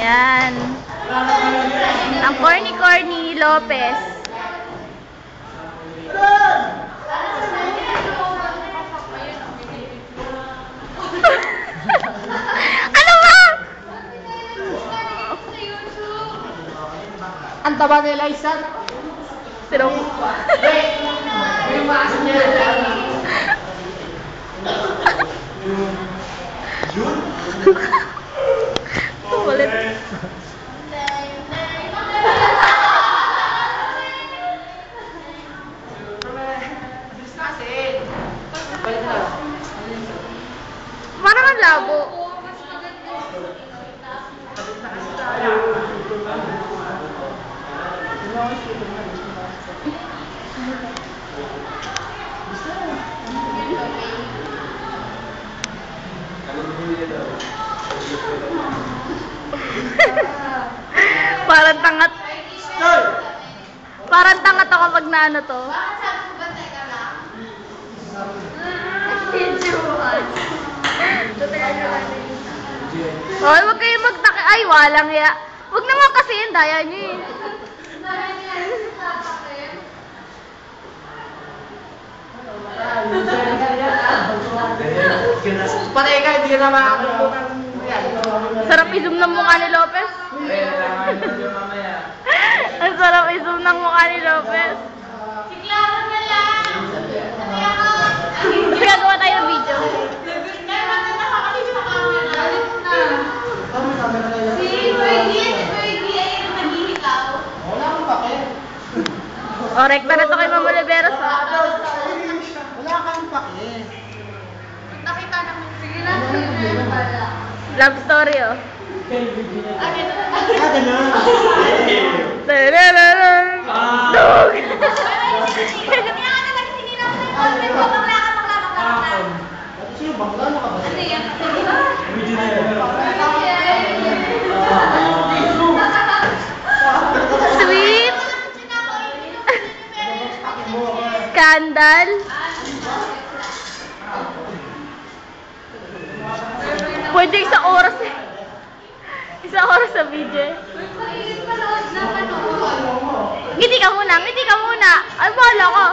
Ayan. Ang corny Lopez. Ano ba? Ang taba ni Liza. Pero... Ulit. Parang ang labo. Parang tangat ako pag naano to. Hoy, wag kayo magtaki. Ay, walang ya. Wag naman kasi yun, daya nyo eh. Patay ka, hindi ka na makakakunan yan. Sarap i-zoom ng mukha ni Lopez. Ang sarap i-zoom ng mukha ni Lopez. Siklawan na lang! Gagawa tayo ng video. Si Fergie ay naghihitaw. Wala akong pake. O, rekta na to kay Mama Oliveros. Wala kang pake. Nakita naman. Sige na, pala. Love story, oh. Ganun. Tarararan. Dog! Sino bangla na ka ba? Sweet! Scandal! Pwede isang oras eh. Isang oras sa video. Ngiti ka muna, ngiti ka muna. Ay, bahala ka.